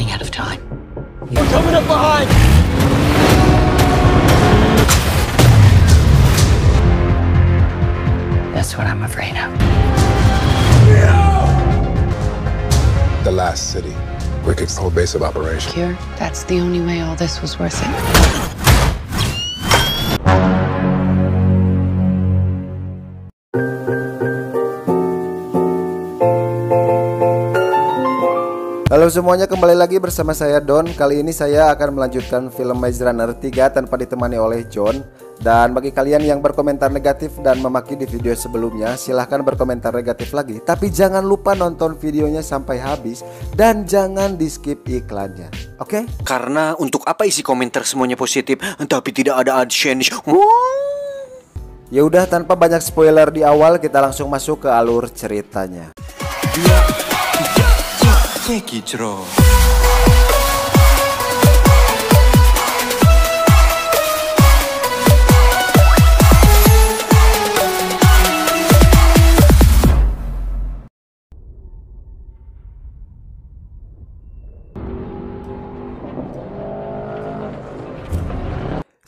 running out of time. We're coming up behind! That's what I'm afraid of. The last city. Wicked's whole base of operation. Cure, that's the only way all this was worth it. Halo semuanya, kembali lagi bersama saya Don. Kali ini saya akan melanjutkan film Maze Runner 3 tanpa ditemani oleh John. Dan bagi kalian yang berkomentar negatif dan memaki di video sebelumnya, silahkan berkomentar negatif lagi. Tapi jangan lupa nonton videonya sampai habis dan jangan di skip iklannya, oke? Karena untuk apa isi komentar semuanya positif tapi tidak ada AdSense? Ya udah, tanpa banyak spoiler di awal, kita langsung masuk ke alur ceritanya.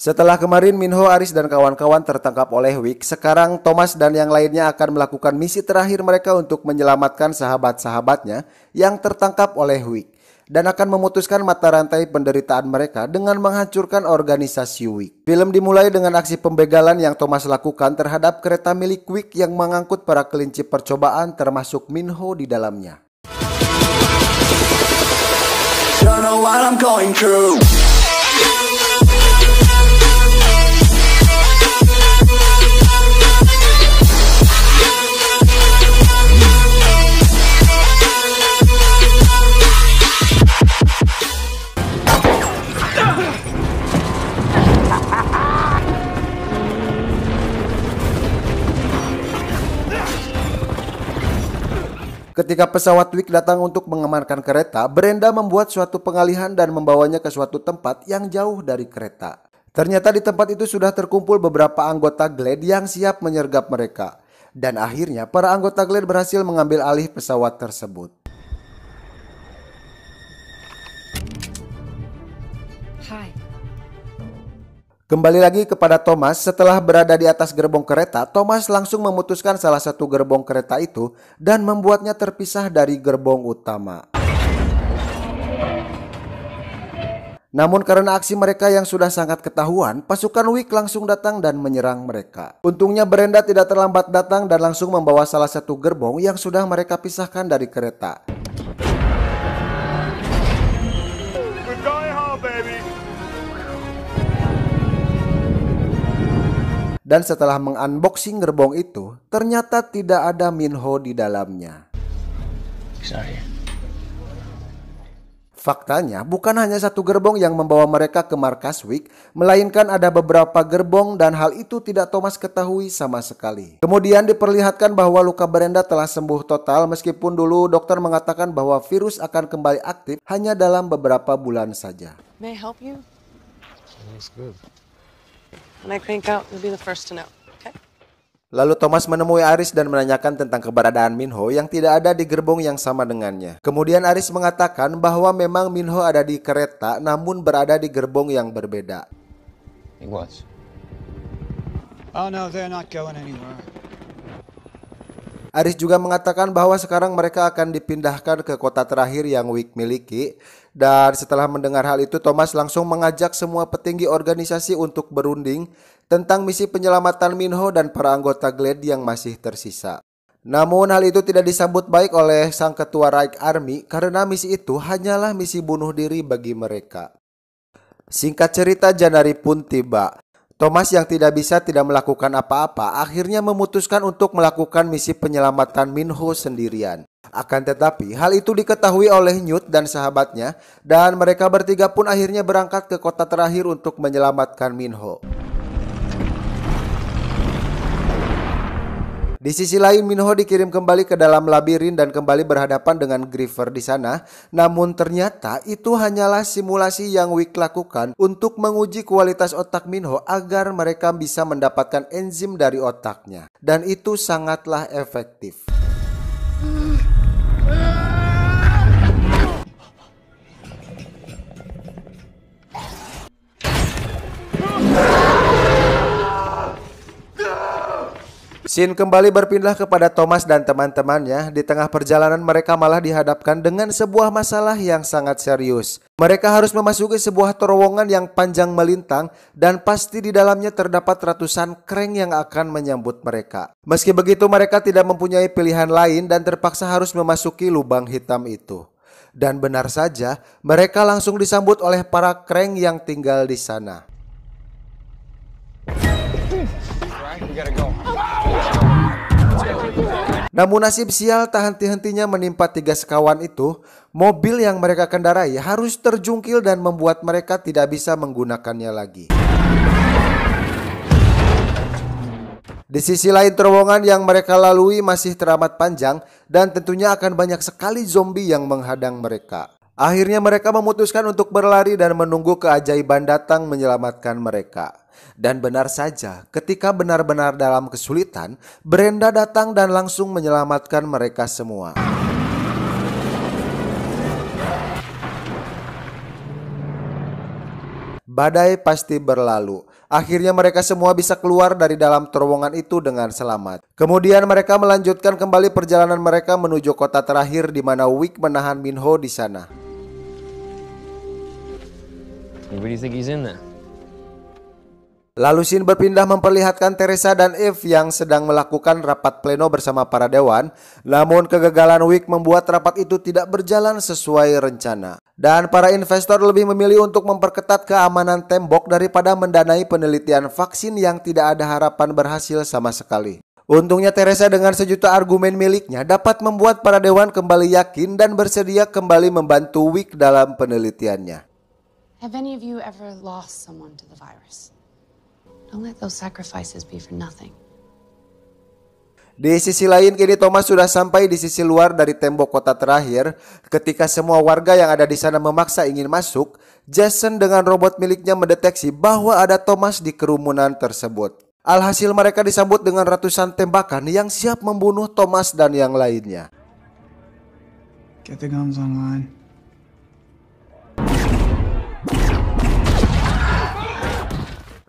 Setelah kemarin Minho, Aris, dan kawan-kawan tertangkap oleh Wick, sekarang Thomas dan yang lainnya akan melakukan misi terakhir mereka untuk menyelamatkan sahabat-sahabatnya yang tertangkap oleh Wick, dan akan memutuskan mata rantai penderitaan mereka dengan menghancurkan organisasi Wick. Film dimulai dengan aksi pembegalan yang Thomas lakukan terhadap kereta milik Wick yang mengangkut para kelinci percobaan termasuk Minho di dalamnya. Don't know what I'm going through. Ketika pesawat Wick datang untuk mengamankan kereta, Brenda membuat suatu pengalihan dan membawanya ke suatu tempat yang jauh dari kereta. Ternyata di tempat itu sudah terkumpul beberapa anggota Glade yang siap menyergap mereka. Dan akhirnya para anggota Glade berhasil mengambil alih pesawat tersebut. Hi. Kembali lagi kepada Thomas. Setelah berada di atas gerbong kereta, Thomas langsung memutuskan salah satu gerbong kereta itu dan membuatnya terpisah dari gerbong utama. Namun karena aksi mereka yang sudah sangat ketahuan, pasukan Wick langsung datang dan menyerang mereka. Untungnya Brenda tidak terlambat datang dan langsung membawa salah satu gerbong yang sudah mereka pisahkan dari kereta. Dan setelah mengunboxing gerbong itu, ternyata tidak ada Minho di dalamnya. Faktanya, bukan hanya satu gerbong yang membawa mereka ke markas Wick, melainkan ada beberapa gerbong dan hal itu tidak Thomas ketahui sama sekali. Kemudian diperlihatkan bahwa luka Brenda telah sembuh total meskipun dulu dokter mengatakan bahwa virus akan kembali aktif hanya dalam beberapa bulan saja. May I help you? That's good. When I crank out, you'll be the first to know, okay? Lalu Thomas menemui Aris dan menanyakan tentang keberadaan Minho yang tidak ada di gerbong yang sama dengannya. Kemudian Aris mengatakan bahwa memang Minho ada di kereta namun berada di gerbong yang berbeda. He was. Oh no, they're not going anywhere. Aris juga mengatakan bahwa sekarang mereka akan dipindahkan ke kota terakhir yang Wick miliki. Dan setelah mendengar hal itu, Thomas langsung mengajak semua petinggi organisasi untuk berunding tentang misi penyelamatan Minho dan para anggota Glade yang masih tersisa. Namun hal itu tidak disambut baik oleh sang ketua Reich Army karena misi itu hanyalah misi bunuh diri bagi mereka. Singkat cerita, Januari pun tiba. Thomas yang tidak melakukan apa-apa akhirnya memutuskan untuk melakukan misi penyelamatan Minho sendirian. Akan tetapi hal itu diketahui oleh Newt dan sahabatnya dan mereka bertiga pun akhirnya berangkat ke kota terakhir untuk menyelamatkan Minho. Di sisi lain, Minho dikirim kembali ke dalam labirin dan kembali berhadapan dengan Griever di sana. Namun ternyata itu hanyalah simulasi yang Wick lakukan untuk menguji kualitas otak Minho agar mereka bisa mendapatkan enzim dari otaknya. Dan itu sangatlah efektif. Scene kembali berpindah kepada Thomas dan teman-temannya. Di tengah perjalanan mereka malah dihadapkan dengan sebuah masalah yang sangat serius. Mereka harus memasuki sebuah terowongan yang panjang melintang dan pasti di dalamnya terdapat ratusan crank yang akan menyambut mereka. Meski begitu mereka tidak mempunyai pilihan lain dan terpaksa harus memasuki lubang hitam itu. Dan benar saja, mereka langsung disambut oleh para crank yang tinggal di sana. Namun nasib sial tak henti-hentinya menimpa 3 sekawan itu. Mobil yang mereka kendarai harus terjungkil dan membuat mereka tidak bisa menggunakannya lagi. Di sisi lain terowongan yang mereka lalui masih teramat panjang dan tentunya akan banyak sekali zombie yang menghadang mereka. Akhirnya mereka memutuskan untuk berlari dan menunggu keajaiban datang menyelamatkan mereka. Dan benar saja, ketika benar-benar dalam kesulitan, Brenda datang dan langsung menyelamatkan mereka semua. Badai pasti berlalu. Akhirnya mereka semua bisa keluar dari dalam terowongan itu dengan selamat. Kemudian mereka melanjutkan kembali perjalanan mereka menuju kota terakhir di mana Wick menahan Minho di sana. What do you think he's in there? Lalu scene berpindah memperlihatkan Teresa dan Eve yang sedang melakukan rapat pleno bersama para dewan. Namun kegagalan Wick membuat rapat itu tidak berjalan sesuai rencana. Dan para investor lebih memilih untuk memperketat keamanan tembok daripada mendanai penelitian vaksin yang tidak ada harapan berhasil sama sekali. Untungnya Teresa dengan sejuta argumen miliknya dapat membuat para dewan kembali yakin dan bersedia kembali membantu Wick dalam penelitiannya. Have any of you ever lost someone to the virus? Don't let those sacrifices be for nothing. Di sisi lain kini Thomas sudah sampai di sisi luar dari tembok kota terakhir. Ketika semua warga yang ada di sana memaksa ingin masuk, Jason dengan robot miliknya mendeteksi bahwa ada Thomas di kerumunan tersebut. Alhasil mereka disambut dengan ratusan tembakan yang siap membunuh Thomas dan yang lainnya. Get the guns online.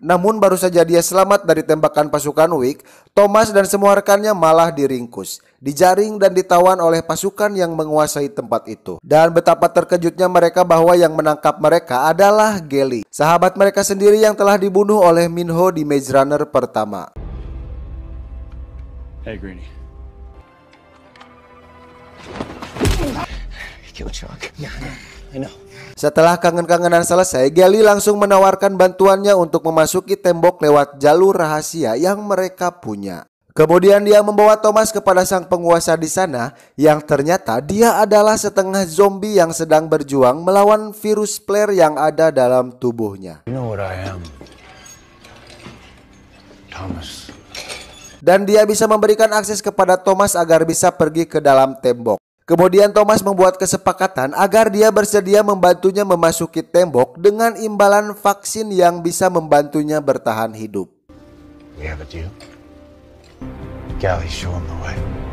Namun baru saja dia selamat dari tembakan pasukan Wick, Thomas dan semua rekannya malah diringkus, dijaring dan ditawan oleh pasukan yang menguasai tempat itu. Dan betapa terkejutnya mereka bahwa yang menangkap mereka adalah Gally, sahabat mereka sendiri yang telah dibunuh oleh Minho di Maze Runner pertama. Hey, Greenie. Kill Chuck. Yeah, I know. Setelah kangen-kangenan selesai, Gally langsung menawarkan bantuannya untuk memasuki tembok lewat jalur rahasia yang mereka punya. Kemudian dia membawa Thomas kepada sang penguasa di sana yang ternyata dia adalah setengah zombie yang sedang berjuang melawan virus flare yang ada dalam tubuhnya. You know what I am, Thomas. Dan dia bisa memberikan akses kepada Thomas agar bisa pergi ke dalam tembok. Kemudian Thomas membuat kesepakatan agar dia bersedia membantunya memasuki tembok dengan imbalan vaksin yang bisa membantunya bertahan hidup. We have a deal. Gally, show him the way.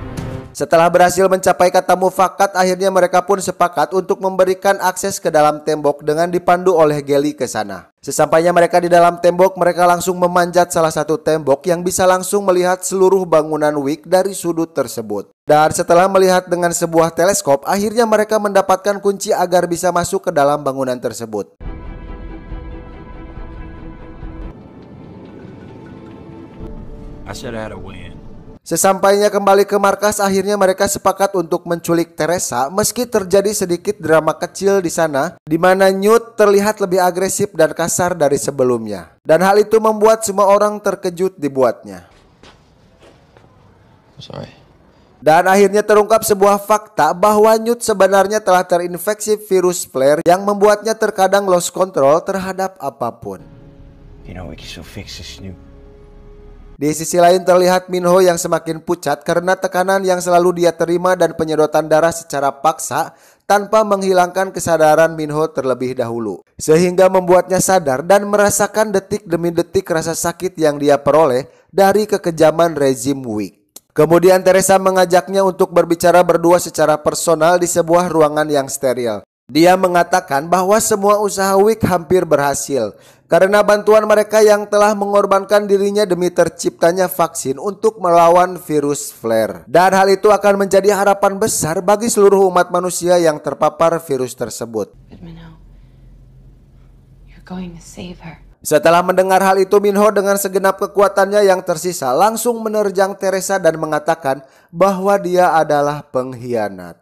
Setelah berhasil mencapai kata mufakat, akhirnya mereka pun sepakat untuk memberikan akses ke dalam tembok dengan dipandu oleh Gally ke sana. Sesampainya mereka di dalam tembok, mereka langsung memanjat salah satu tembok yang bisa langsung melihat seluruh bangunan Wick dari sudut tersebut. Dan setelah melihat dengan sebuah teleskop, akhirnya mereka mendapatkan kunci agar bisa masuk ke dalam bangunan tersebut. I said I had a win. Sesampainya kembali ke markas, akhirnya mereka sepakat untuk menculik Teresa meski terjadi sedikit drama kecil di sana di mana Newt terlihat lebih agresif dan kasar dari sebelumnya. Dan hal itu membuat semua orang terkejut dibuatnya. Sorry. Dan akhirnya terungkap sebuah fakta bahwa Newt sebenarnya telah terinfeksi virus flare yang membuatnya terkadang lost control terhadap apapun. You know we can still fix this, Snoop. Di sisi lain terlihat Minho yang semakin pucat karena tekanan yang selalu dia terima dan penyedotan darah secara paksa tanpa menghilangkan kesadaran Minho terlebih dahulu. Sehingga membuatnya sadar dan merasakan detik demi detik rasa sakit yang dia peroleh dari kekejaman rezim Wick. Kemudian Teresa mengajaknya untuk berbicara berdua secara personal di sebuah ruangan yang steril. Dia mengatakan bahwa semua usaha Wick hampir berhasil. karena bantuan mereka yang telah mengorbankan dirinya demi terciptanya vaksin untuk melawan virus flare. Dan hal itu akan menjadi harapan besar bagi seluruh umat manusia yang terpapar virus tersebut. But Minho, you're going to save her. Setelah mendengar hal itu, Minho dengan segenap kekuatannya yang tersisa langsung menerjang Teresa dan mengatakan bahwa dia adalah pengkhianat.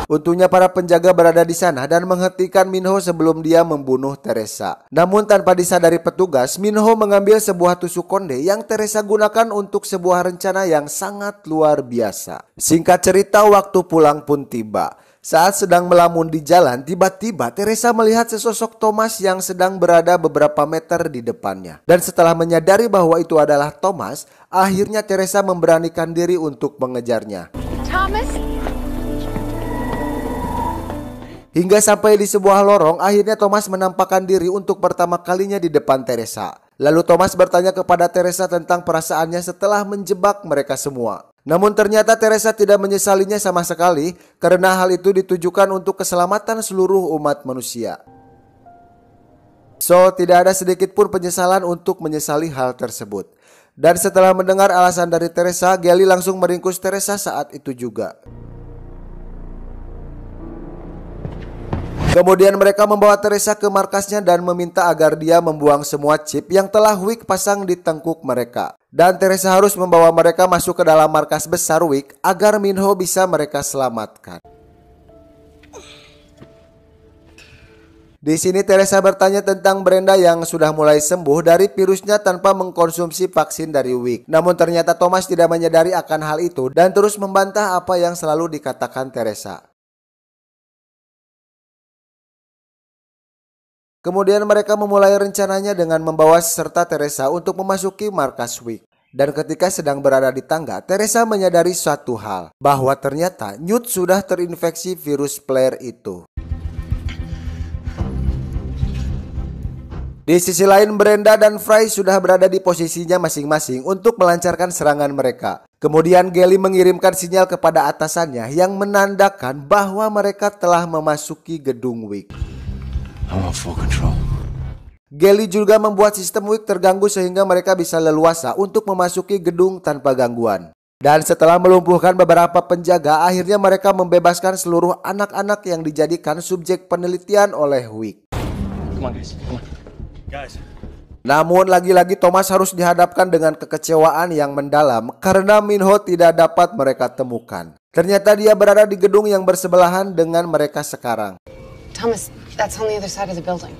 Untungnya para penjaga berada di sana dan menghentikan Minho sebelum dia membunuh Teresa. Namun tanpa disadari petugas, Minho mengambil sebuah tusuk konde yang Teresa gunakan untuk sebuah rencana yang sangat luar biasa. Singkat cerita, waktu pulang pun tiba. Saat sedang melamun di jalan, tiba-tiba Teresa melihat sesosok Thomas yang sedang berada beberapa meter di depannya. Dan setelah menyadari bahwa itu adalah Thomas, akhirnya Teresa memberanikan diri untuk mengejarnya. Thomas? Hingga sampai di sebuah lorong, akhirnya Thomas menampakkan diri untuk pertama kalinya di depan Teresa. Lalu Thomas bertanya kepada Teresa tentang perasaannya setelah menjebak mereka semua. Namun ternyata Teresa tidak menyesalinya sama sekali karena hal itu ditujukan untuk keselamatan seluruh umat manusia. So, tidak ada sedikit pun penyesalan untuk menyesali hal tersebut. Dan setelah mendengar alasan dari Teresa, Gelly langsung meringkus Teresa saat itu juga. Kemudian mereka membawa Teresa ke markasnya dan meminta agar dia membuang semua chip yang telah Wick pasang di tengkuk mereka. Dan Teresa harus membawa mereka masuk ke dalam markas besar Wick agar Minho bisa mereka selamatkan. Di sini Teresa bertanya tentang Brenda yang sudah mulai sembuh dari virusnya tanpa mengkonsumsi vaksin dari Wick. Namun ternyata Thomas tidak menyadari akan hal itu dan terus membantah apa yang selalu dikatakan Teresa. Kemudian mereka memulai rencananya dengan membawa serta Teresa untuk memasuki markas Wick. Dan ketika sedang berada di tangga, Teresa menyadari suatu hal, bahwa ternyata Newt sudah terinfeksi virus flare itu. Di sisi lain, Brenda dan Fry sudah berada di posisinya masing-masing untuk melancarkan serangan mereka. Kemudian Gelly mengirimkan sinyal kepada atasannya yang menandakan bahwa mereka telah memasuki gedung Wick. I want full control. Gelly juga membuat sistem Wick terganggu sehingga mereka bisa leluasa untuk memasuki gedung tanpa gangguan. Dan setelah melumpuhkan beberapa penjaga, akhirnya mereka membebaskan seluruh anak-anak yang dijadikan subjek penelitian oleh Wick. Come on, guys. Come on. Guys. Namun lagi-lagi Thomas harus dihadapkan dengan kekecewaan yang mendalam karena Minho tidak dapat mereka temukan. Ternyata dia berada di gedung yang bersebelahan dengan mereka sekarang. Thomas, that's on the other side of the building.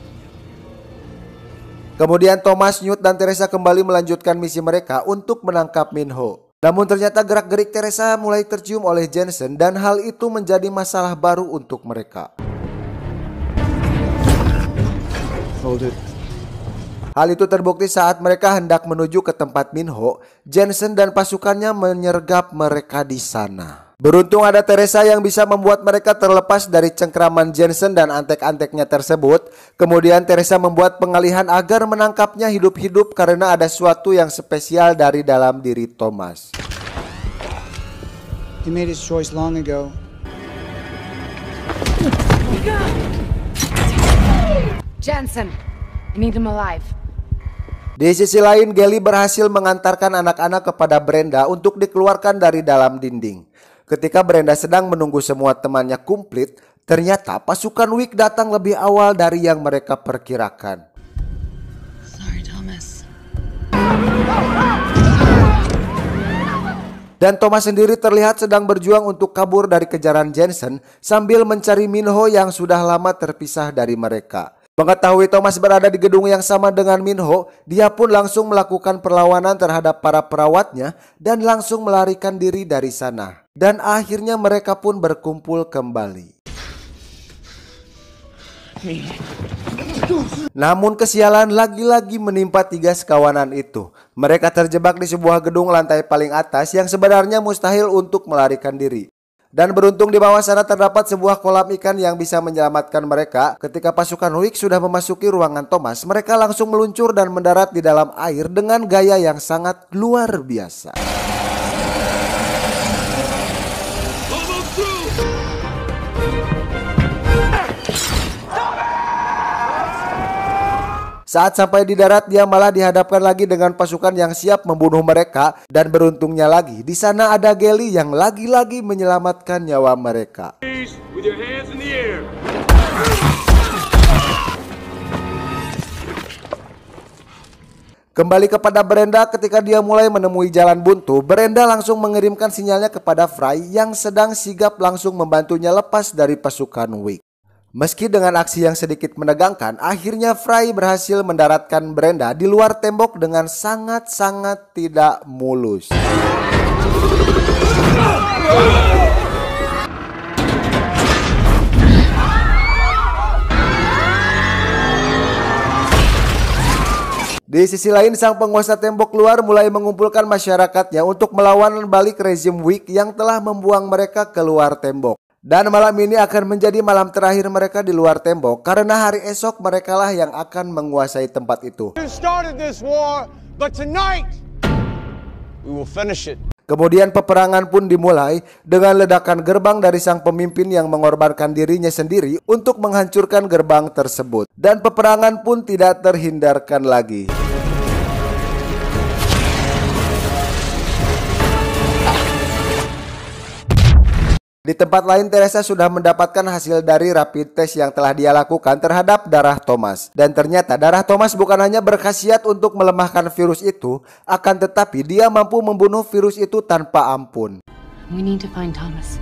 Kemudian Thomas, Newt, dan Teresa kembali melanjutkan misi mereka untuk menangkap Minho. Namun ternyata gerak-gerik Teresa mulai tercium oleh Jensen dan hal itu menjadi masalah baru untuk mereka. Hold it. Hal itu terbukti saat mereka hendak menuju ke tempat Minho. Jensen dan pasukannya menyergap mereka di sana. Beruntung ada Teresa yang bisa membuat mereka terlepas dari cengkraman Jensen dan antek-anteknya tersebut. Kemudian Teresa membuat pengalihan agar menangkapnya hidup-hidup karena ada sesuatu yang spesial dari dalam diri Thomas. He made his choice long ago. Jensen, I need him alive. Di sisi lain, Gelly berhasil mengantarkan anak-anak kepada Brenda untuk dikeluarkan dari dalam dinding. Ketika Brenda sedang menunggu semua temannya komplit, ternyata pasukan Wick datang lebih awal dari yang mereka perkirakan. Sorry, Thomas. Dan Thomas sendiri terlihat sedang berjuang untuk kabur dari kejaran Jensen sambil mencari Minho yang sudah lama terpisah dari mereka. Mengetahui Thomas berada di gedung yang sama dengan Minho, dia pun langsung melakukan perlawanan terhadap para perawatnya dan langsung melarikan diri dari sana. Dan akhirnya mereka pun berkumpul kembali. Namun kesialan lagi-lagi menimpa 3 sekawanan itu. Mereka terjebak di sebuah gedung lantai paling atas yang sebenarnya mustahil untuk melarikan diri. Dan beruntung di bawah sana terdapat sebuah kolam ikan yang bisa menyelamatkan mereka. Ketika pasukan Wick sudah memasuki ruangan Thomas, mereka langsung meluncur dan mendarat di dalam air dengan gaya yang sangat luar biasa. Saat sampai di darat, dia malah dihadapkan lagi dengan pasukan yang siap membunuh mereka. Dan beruntungnya lagi, di sana ada Gally yang lagi-lagi menyelamatkan nyawa mereka. With your hands in the air. Kembali kepada Brenda, ketika dia mulai menemui jalan buntu, Brenda langsung mengirimkan sinyalnya kepada Fry yang sedang sigap langsung membantunya lepas dari pasukan Wick. Meski dengan aksi yang sedikit menegangkan, akhirnya Fry berhasil mendaratkan Brenda di luar tembok dengan sangat-sangat tidak mulus. Di sisi lain, sang penguasa tembok luar mulai mengumpulkan masyarakatnya untuk melawan balik rezim Wick yang telah membuang mereka keluar tembok. Dan malam ini akan menjadi malam terakhir mereka di luar tembok, karena hari esok merekalah yang akan menguasai tempat itu. You started this war, but tonight we will finish it. Kemudian peperangan pun dimulai dengan ledakan gerbang dari sang pemimpin yang mengorbankan dirinya sendiri untuk menghancurkan gerbang tersebut. Dan peperangan pun tidak terhindarkan lagi. Di tempat lain, Teresa sudah mendapatkan hasil dari rapid test yang telah dia lakukan terhadap darah Thomas. Dan ternyata darah Thomas bukan hanya berkhasiat untuk melemahkan virus itu, akan tetapi dia mampu membunuh virus itu tanpa ampun. We need to find Thomas.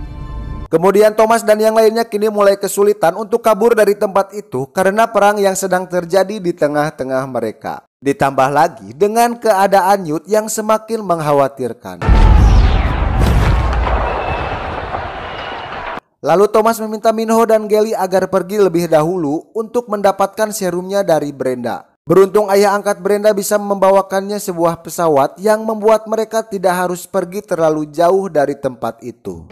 Kemudian Thomas dan yang lainnya kini mulai kesulitan untuk kabur dari tempat itu karena perang yang sedang terjadi di tengah-tengah mereka. Ditambah lagi dengan keadaan Newt yang semakin mengkhawatirkan. Lalu Thomas meminta Minho dan Gally agar pergi lebih dahulu untuk mendapatkan serumnya dari Brenda. Beruntung ayah angkat Brenda bisa membawakannya sebuah pesawat yang membuat mereka tidak harus pergi terlalu jauh dari tempat itu.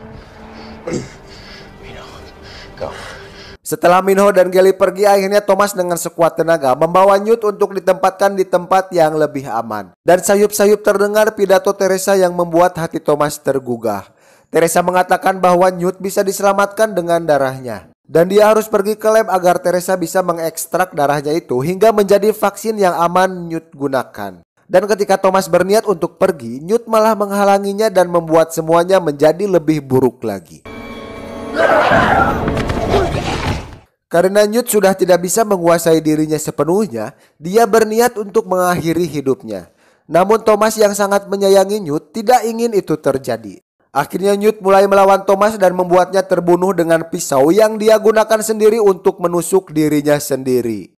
Setelah Minho dan Gally pergi, akhirnya Thomas dengan sekuat tenaga membawa Newt untuk ditempatkan di tempat yang lebih aman. Dan sayup-sayup terdengar pidato Teresa yang membuat hati Thomas tergugah. Teresa mengatakan bahwa Newt bisa diselamatkan dengan darahnya. Dan dia harus pergi ke lab agar Teresa bisa mengekstrak darahnya itu hingga menjadi vaksin yang aman Newt gunakan. Dan ketika Thomas berniat untuk pergi, Newt malah menghalanginya dan membuat semuanya menjadi lebih buruk lagi. Karena Newt sudah tidak bisa menguasai dirinya sepenuhnya, dia berniat untuk mengakhiri hidupnya. Namun Thomas yang sangat menyayangi Newt tidak ingin itu terjadi. Akhirnya Newt mulai melawan Thomas dan membuatnya terbunuh dengan pisau yang dia gunakan sendiri untuk menusuk dirinya sendiri.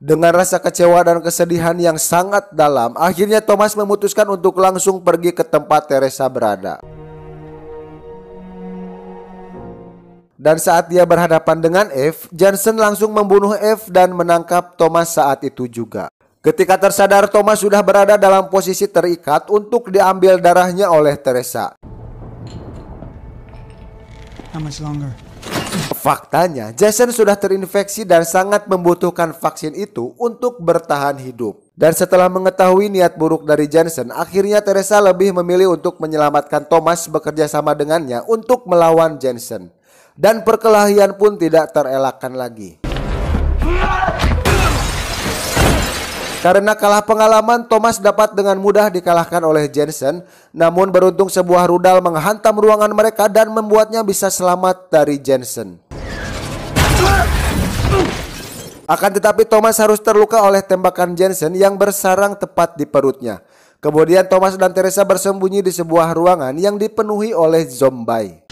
Dengan rasa kecewa dan kesedihan yang sangat dalam, akhirnya Thomas memutuskan untuk langsung pergi ke tempat Teresa berada. Dan saat dia berhadapan dengan Eve, Jensen langsung membunuh Eve dan menangkap Thomas saat itu juga. Ketika tersadar, Thomas sudah berada dalam posisi terikat untuk diambil darahnya oleh Teresa. How much longer? Faktanya, Jason sudah terinfeksi dan sangat membutuhkan vaksin itu untuk bertahan hidup. Dan setelah mengetahui niat buruk dari Jensen, akhirnya Teresa lebih memilih untuk menyelamatkan Thomas bekerja sama dengannya untuk melawan Jensen. Dan perkelahian pun tidak terelakkan lagi. Karena kalah pengalaman, Thomas dapat dengan mudah dikalahkan oleh Jensen. Namun beruntung sebuah rudal menghantam ruangan mereka dan membuatnya bisa selamat dari Jensen. Akan tetapi Thomas harus terluka oleh tembakan Jensen yang bersarang tepat di perutnya. Kemudian Thomas dan Teresa bersembunyi di sebuah ruangan yang dipenuhi oleh zombie.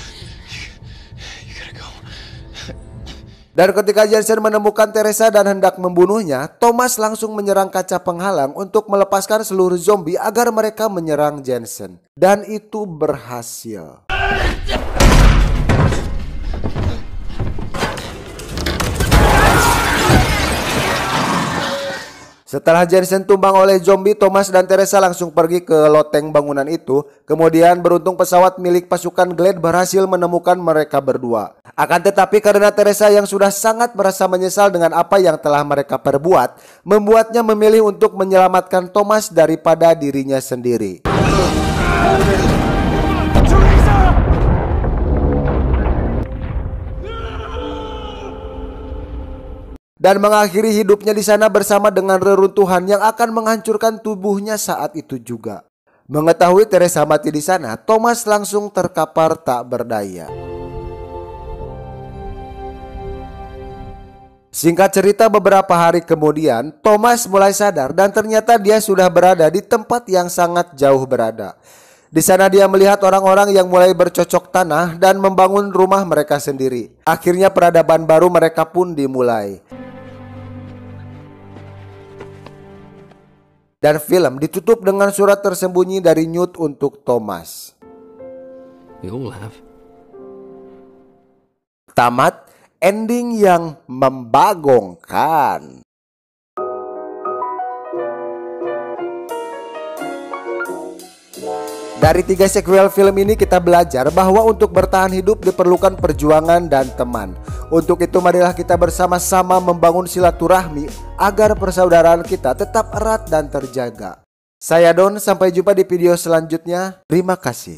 Dan ketika Jensen menemukan Teresa dan hendak membunuhnya, Thomas langsung menyerang kaca penghalang untuk melepaskan seluruh zombie agar mereka menyerang Jensen. Dan itu berhasil. Setelah Jensen tumbang oleh zombie, Thomas dan Teresa langsung pergi ke loteng bangunan itu. Kemudian beruntung pesawat milik pasukan Glade berhasil menemukan mereka berdua. Akan tetapi karena Teresa yang sudah sangat merasa menyesal dengan apa yang telah mereka perbuat, membuatnya memilih untuk menyelamatkan Thomas daripada dirinya sendiri. Dan mengakhiri hidupnya di sana bersama dengan reruntuhan yang akan menghancurkan tubuhnya saat itu juga. Mengetahui Teresa mati di sana, Thomas langsung terkapar tak berdaya. Singkat cerita, beberapa hari kemudian Thomas mulai sadar dan ternyata dia sudah berada di tempat yang sangat jauh berada. Di sana dia melihat orang-orang yang mulai bercocok tanah dan membangun rumah mereka sendiri. Akhirnya peradaban baru mereka pun dimulai. Dan film ditutup dengan surat tersembunyi dari Newt untuk Thomas. We all have. Tamat, ending yang membagongkan. Dari 3 sequel film ini kita belajar bahwa untuk bertahan hidup diperlukan perjuangan dan teman. Untuk itu marilah kita bersama-sama membangun silaturahmi agar persaudaraan kita tetap erat dan terjaga. Saya Don, sampai jumpa di video selanjutnya. Terima kasih.